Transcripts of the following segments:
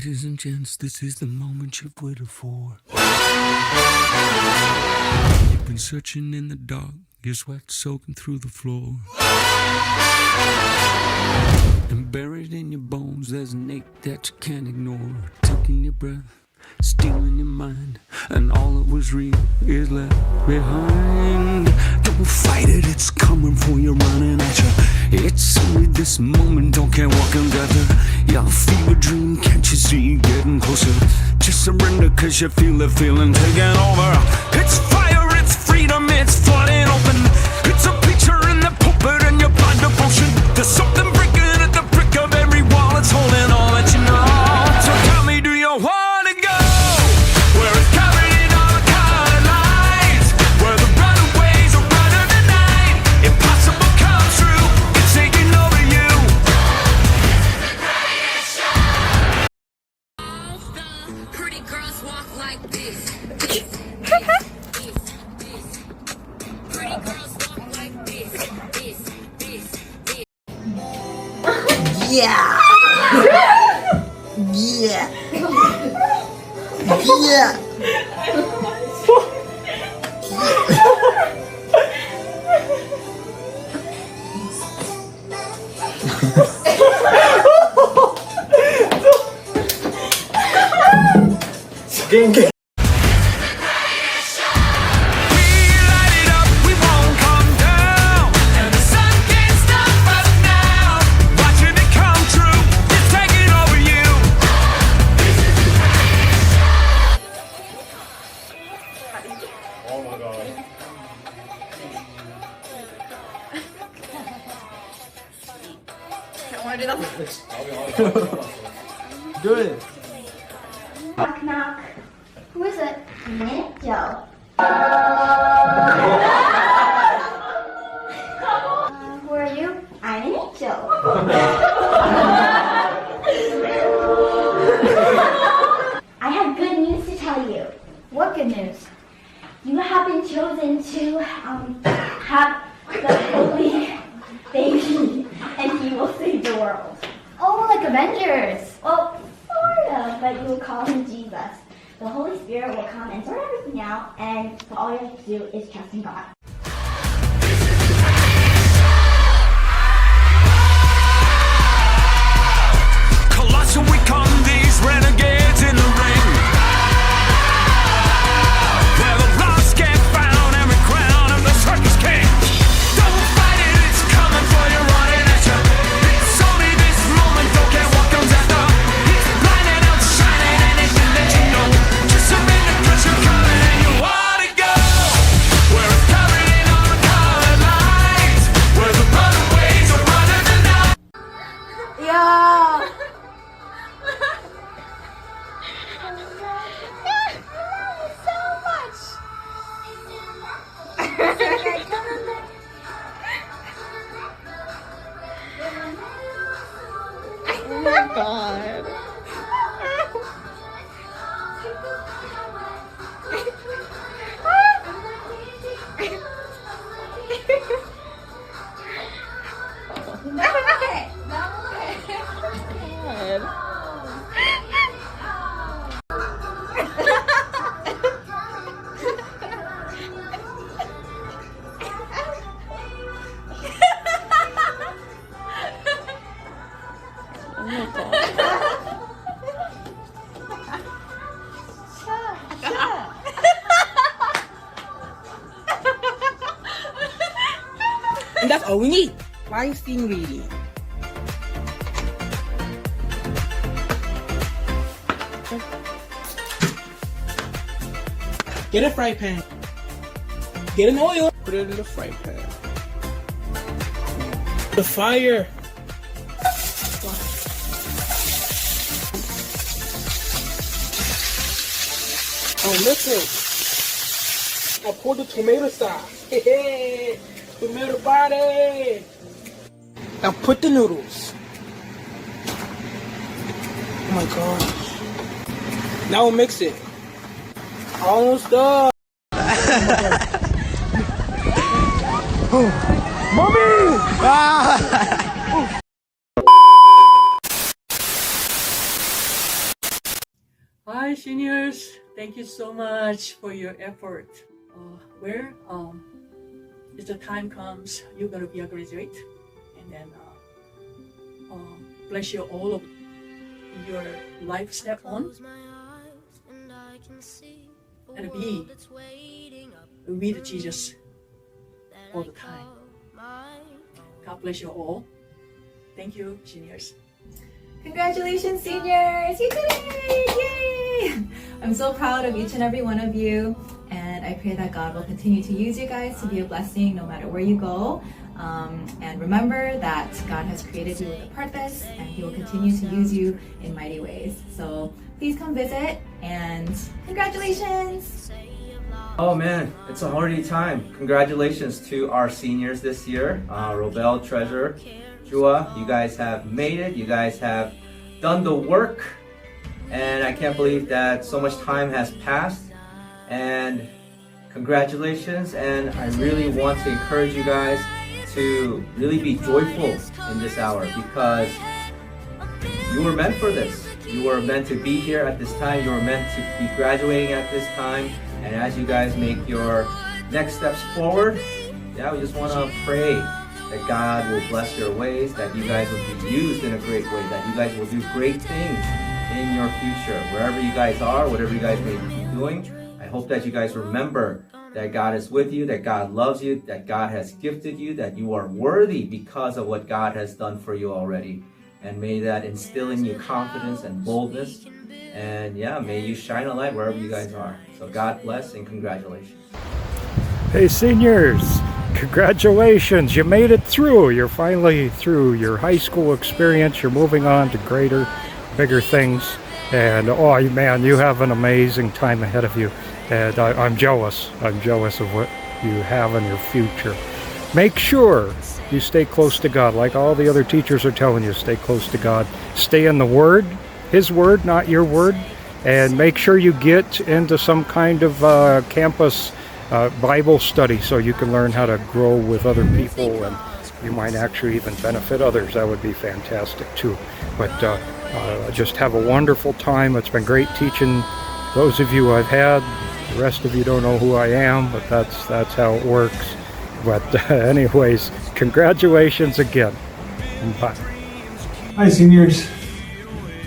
Ladies and gents, this is the moment you've waited for. You've been searching in the dark, your sweat soaking through the floor. And buried in your bones, there's an ache that you can't ignore. Taking your breath, stealing your mind, and all that was real is left behind. Don't fight it, it's coming for you, running at you. It's only this moment, don't care what can gather. Your fever dream, can't you see, getting closer. Just surrender, cause you feel the feeling taking over. It's fire, it's freedom, it's flooding open. It's a picture in the pulpit and your blind devotion. There's something breaking at the brick of every wall, it's holding all that you know. So tell me, do you want to go? Where it's covered in all the colored lights, where the runaways are running the night. Impossible comes true, it's taking over you. All the pretty girls walk like this. Pretty girls walk like this. Yeah. Yeah. Yeah. Game. Do it. Knock, knock. Who is it? Me, Joe. Who are you? I'm Joe. I have good news to tell you. What good news? You have been chosen to have the holy baby, and he will save the world. Oh, like Avengers. Well, sort of, but you will call him Jesus. The Holy Spirit will come and sort everything out, and all you have to do is trust in God. Colossal we come, these renegades in the ring. Where the lost get found, every crown of the circus king. Don't fight it, it's coming for you, running at you. It's only this moment, don't care what comes after. It's blinding out, shining, and it can let you know. Just surrender, cause you're coming and you wanna go. Where it's covered in all the colored lights, where the runaways are running the night. Yeah. Oh my god. And that's all we need. Live scene reading. Get a fry pan. Get an oil. Put it in the fry pan. The fire. Oh, listen. I poured the tomato sauce. Hey, tomato body. Now put the noodles. Oh my gosh. Now we'll mix it. Almost done. Mommy! Ah! Thank you so much for your effort. If the time comes, you're gonna be a graduate, and then bless you all of your life step on, and be with Jesus all the time. God bless you all. Thank you, seniors. Congratulations, seniors! You did it! Yay! I'm so proud of each and every one of you, and I pray that God will continue to use you guys to be a blessing no matter where you go. And remember that God has created you with a purpose, and He will continue to use you in mighty ways. So please come visit, and congratulations! Oh man, it's already time. Congratulations to our seniors this year. Robel, Treasure, Jua, you guys have made it. You guys have done the work. And I can't believe that so much time has passed. And congratulations. And I really want to encourage you guys to really be joyful in this hour, because you were meant for this. You were meant to be here at this time. You were meant to be graduating at this time. And as you guys make your next steps forward, we just want to pray that God will bless your ways, that you guys will be used in a great way, that you guys will do great things in your future. Wherever you guys are, whatever you guys may be doing, I hope that you guys remember that God is with you, that God loves you, that God has gifted you, that you are worthy because of what God has done for you already. And may that instill in you confidence and boldness. And may you shine a light wherever you guys are. So God bless and congratulations. Hey seniors, congratulations, you made it through. You're finally through your high school experience. You're moving on to greater, bigger things. And oh man, you have an amazing time ahead of you. And I'm jealous. I'm jealous of what you have in your future. Make sure you stay close to God. Like all the other teachers are telling you, stay close to God. Stay in the Word, His Word, not your word. And make sure you get into some kind of campus Bible study so you can learn how to grow with other people, and you might actually even benefit others. That would be fantastic too. But just have a wonderful time. It's been great teaching those of you I've had. The rest of you don't know who I am, but that's how it works. But anyways, congratulations again. Bye. Hi seniors.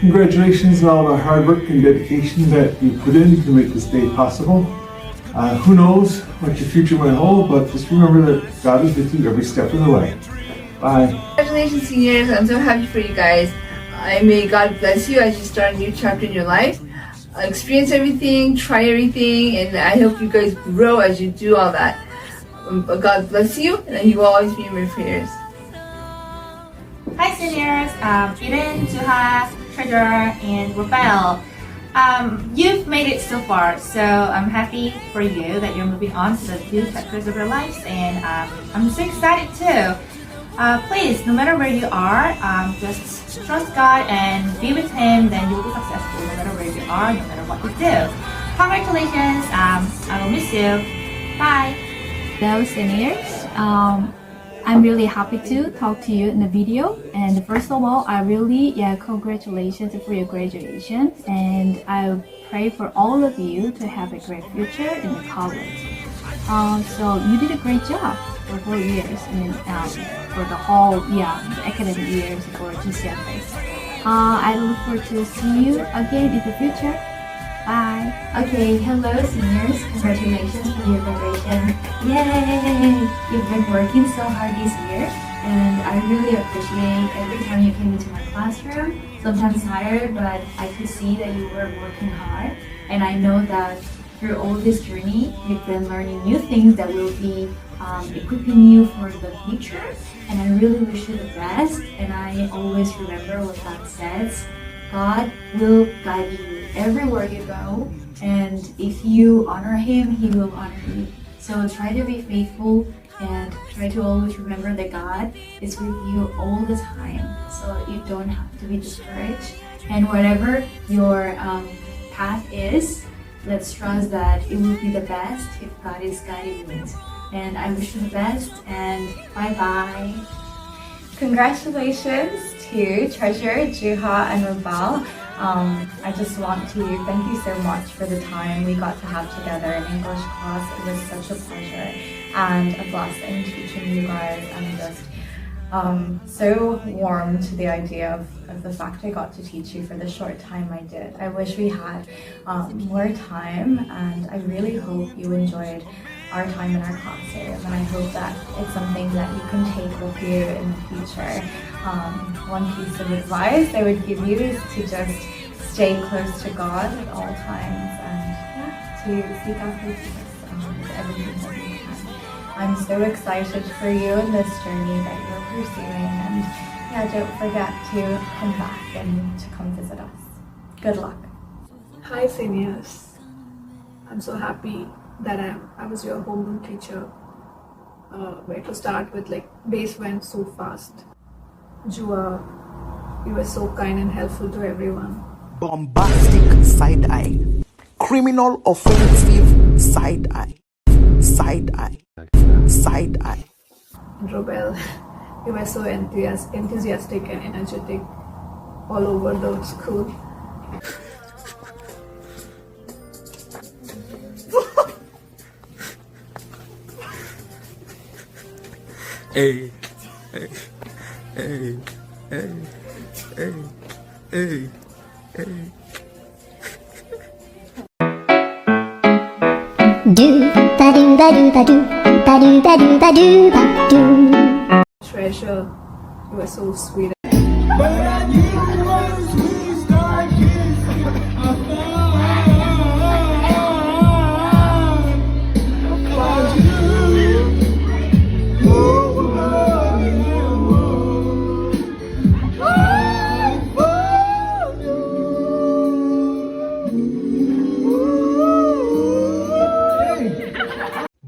Congratulations on all the hard work and dedication that you put in to make this day possible. Who knows what your future might hold, but just remember that God is with you every step of the way. Bye. Congratulations seniors, I'm so happy for you guys. May God bless you as you start a new chapter in your life. Experience everything, try everything, and I hope you guys grow as you do all that. God bless you, and He will always be in my prayers. Hi seniors, Eden, Juha, Treasure, and Robel. You've made it so far, so I'm happy for you that you're moving on to the new chapters of your lives, and I'm so excited too. Please, no matter where you are, just trust God and be with Him, then you'll be successful no matter where you are, no matter what you do. Congratulations, I will miss you. Bye. Hello seniors, I'm really happy to talk to you in the video, and first of all congratulations for your graduation, and I pray for all of you to have a great future in the college. So you did a great job for 4 years, and for the whole the academic years for GCFS. I look forward to see you again in the future. Bye. Okay, hello seniors. Congratulations for your graduation. Yay! You've been working so hard this year, and I really appreciate every time you came into my classroom. Sometimes tired, but I could see that you were working hard, and I know that through all this journey, you've been learning new things that will be equipping you for the future, and I really wish you the best. And I always remember what God says: God will guide you everywhere you go, and if you honor Him, He will honor you. So try to be faithful and try to always remember that God is with you all the time, so you don't have to be discouraged. And whatever your path is, let's trust that it will be the best if God is guiding you. And I wish you the best, and bye-bye. Congratulations to Treasure, Juha, and Robel. I just want to thank you so much for the time we got to have together in English class. It was such a pleasure and a blessing teaching you guys. I'm just so warm to the idea of the fact I got to teach you for the short time I did. I wish we had more time, and I really hope you enjoyed our time in our classroom, and I hope that it's something that you can take with you in the future. One piece of advice I would give you is to just stay close to God at all times, and to seek after Jesus with everything that you can. I'm so excited for you in this journey that you're pursuing, and don't forget to come back and to come visit us. Good luck. Hi seniors, I'm so happy that I was your homeroom teacher. Where to start with, like, days went so fast. Jua, you were so kind and helpful to everyone. Bombastic side eye, criminal offensive side eye, side eye, side eye. Robel, you were so enthusiastic and energetic all over the school. Hey, hey, hey, hey, hey, hey, hey. Do ba do ba do ba do ba do ba do ba do ba do. Treasure, you were so sweet.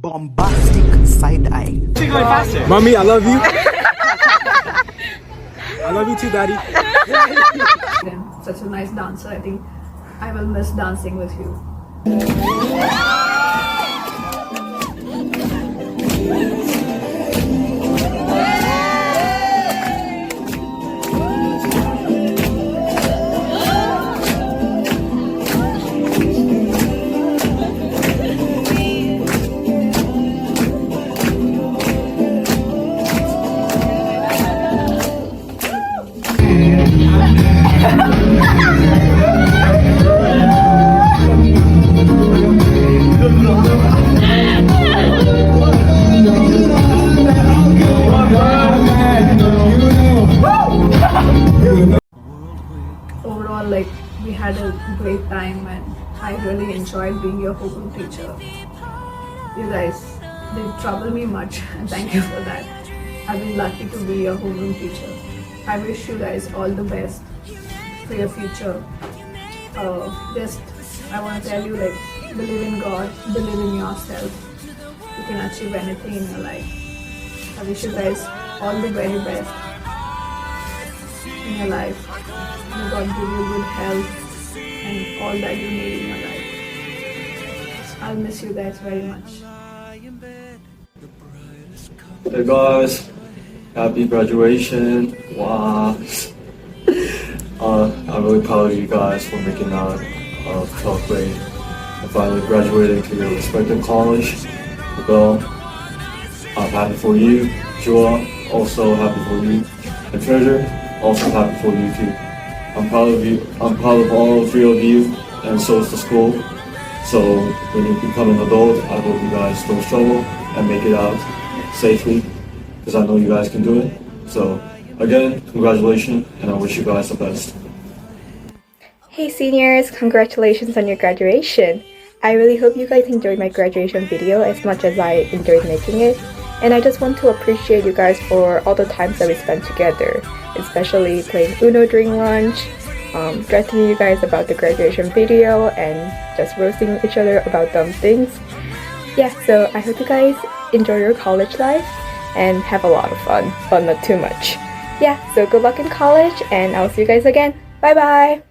Bombastic side eye. Mommy, I love you. I love you too, Daddy. Such a nice dancer. I think I will miss dancing with you. Overall, like, we had a great time, and I really enjoyed being your homeroom teacher. You guys didn't trouble me much, and thank you for that. I've been lucky to be your homeroom teacher. I wish you guys all the best for your future. I want to tell you, like, believe in God, believe in yourself. You can achieve anything in your life. I wish you guys all the very best in your life. May God give you good health and all that you need in your life. I'll miss you guys very much. Hey guys, happy graduation. Wow. I'm really proud of you guys for making out of 12th grade and finally graduating to your respective college. Well, I'm happy for you. Jua, also happy for you. And Treasure, also happy for you too. I'm proud of you. I'm proud of all three of you, and so is the school. So when you become an adult, I hope you guys don't struggle and make it out safely, because I know you guys can do it. So again, congratulations, and I wish you guys the best. Hey seniors, congratulations on your graduation. I really hope you guys enjoyed my graduation video as much as I enjoyed making it. And I just want to appreciate you guys for all the times that we spent together, especially playing Uno during lunch, threatening you guys about the graduation video, and just roasting each other about dumb things. Yeah, so I hope you guys enjoy your college life and have a lot of fun, but not too much. Yeah, so good luck in college, and I'll see you guys again. Bye bye!